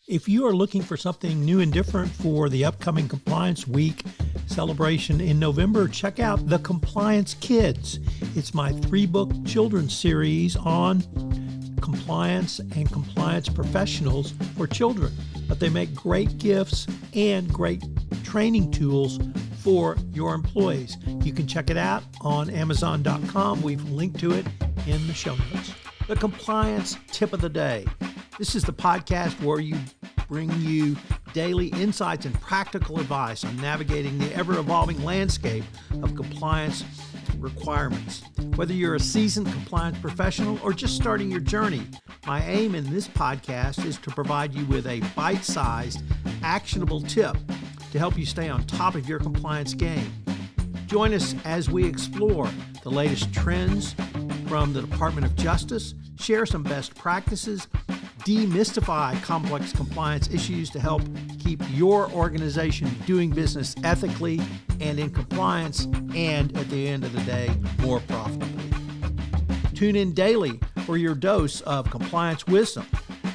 If you are looking for something new and different for the upcoming Compliance Week celebration in November, check out The Compliance Kids. It's my 3-book children's series on compliance and compliance professionals for children. But they make great gifts and great training tools for your employees. You can check it out on Amazon.com. We've linked to it in the show notes. The Compliance Tip of the Day. This is the podcast where we bring you daily insights and practical advice on navigating the ever-evolving landscape of compliance requirements. Whether you're a seasoned compliance professional or just starting your journey, my aim in this podcast is to provide you with a bite-sized, actionable tip to help you stay on top of your compliance game. Join us as we explore the latest trends from the Department of Justice, share some best practices, demystify complex compliance issues to help keep your organization doing business ethically and in compliance, and at the end of the day, more profitably. Tune in daily for your dose of compliance wisdom.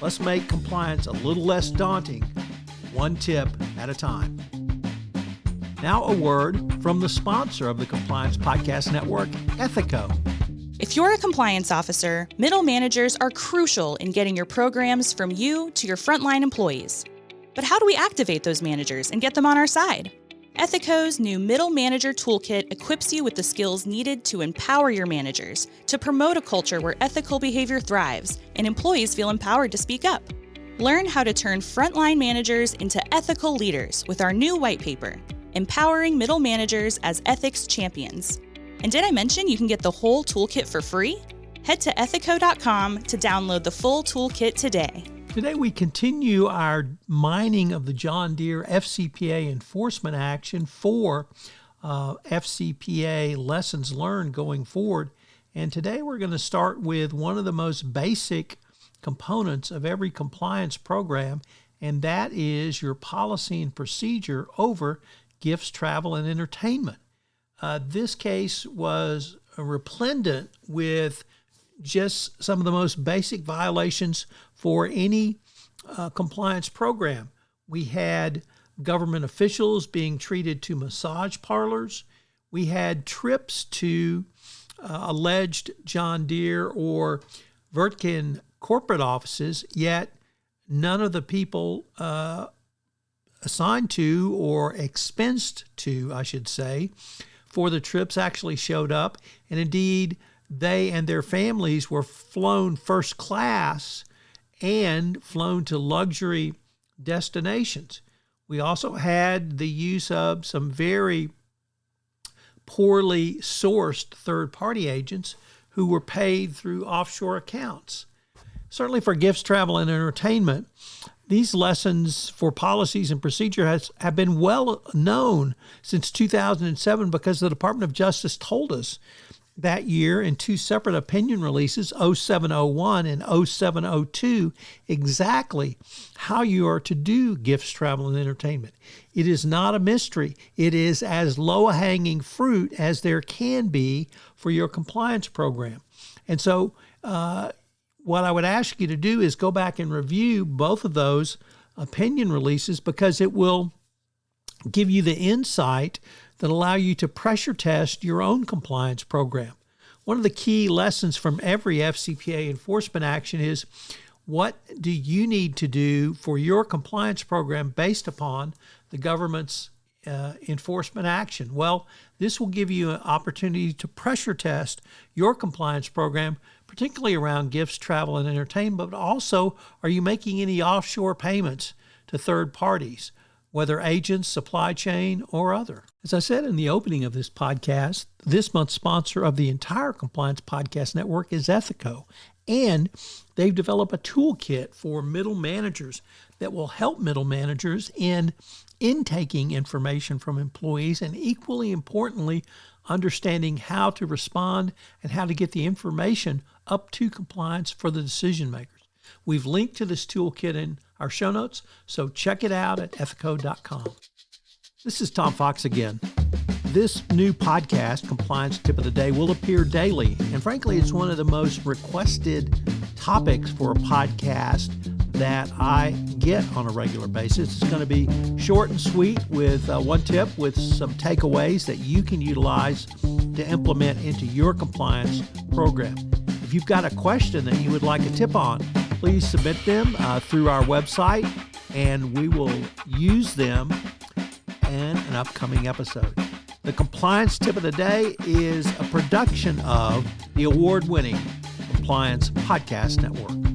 Let's make compliance a little less daunting, one tip at a time. Now a word from the sponsor of the Compliance Podcast Network, Ethico. If you're a compliance officer, middle managers are crucial in getting your programs from you to your frontline employees. But how do we activate those managers and get them on our side? Ethico's new Middle Manager Toolkit equips you with the skills needed to empower your managers, to promote a culture where ethical behavior thrives and employees feel empowered to speak up. Learn how to turn frontline managers into ethical leaders with our new white paper, Empowering Middle Managers as Ethics Champions. And did I mention you can get the whole toolkit for free? Head to ethico.com to download the full toolkit today. Today we continue our mining of the John Deere FCPA enforcement action for FCPA lessons learned going forward. And today we're going to start with one of the most basic components of every compliance program, and that is your policy and procedure over gifts, travel, and entertainment. This case was resplendent with just some of the most basic violations for any compliance program. We had government officials being treated to massage parlors. We had trips to alleged John Deere or Vertkin corporate offices, yet none of the people assigned to or expensed to, I should say, for the trips actually showed up, and indeed they and their families were flown first class and flown to luxury destinations. We also had the use of some very poorly sourced third-party agents who were paid through offshore accounts. Certainly for gifts, travel, and entertainment, these lessons for policies and procedure have been well known since 2007 because the Department of Justice told us that year in 2 separate opinion releases, 0701 and 0702, exactly how you are to do gifts, travel, and entertainment. It is not a mystery. It is as low-hanging fruit as there can be for your compliance program. And so what I would ask you to do is go back and review both of those opinion releases, because it will give you the insight that allow you to pressure test your own compliance program. One of the key lessons from every FCPA enforcement action is, what do you need to do for your compliance program based upon the government's enforcement action? Well, this will give you an opportunity to pressure test your compliance program, particularly around gifts, travel, and entertainment, but also, are you making any offshore payments to third parties, whether agents, supply chain, or other? As I said in the opening of this podcast, this month's sponsor of the entire Compliance Podcast Network is Ethico, and they've developed a toolkit for middle managers that will help middle managers in intaking information from employees, and equally importantly, understanding how to respond and how to get the information up to compliance for the decision makers. We've linked to this toolkit in our show notes, so check it out at ethico.com. This is Tom Fox again. This new podcast, Compliance Tip of the Day, will appear daily, and frankly, it's one of the most requested topics for a podcast that I get on a regular basis. It's going to be short and sweet with one tip with some takeaways that you can utilize to implement into your compliance program. If you've got a question that you would like a tip on, please submit them through our website, and we will use them in an upcoming episode. The compliance tip of the day is a production of the award-winning Compliance Podcast Network.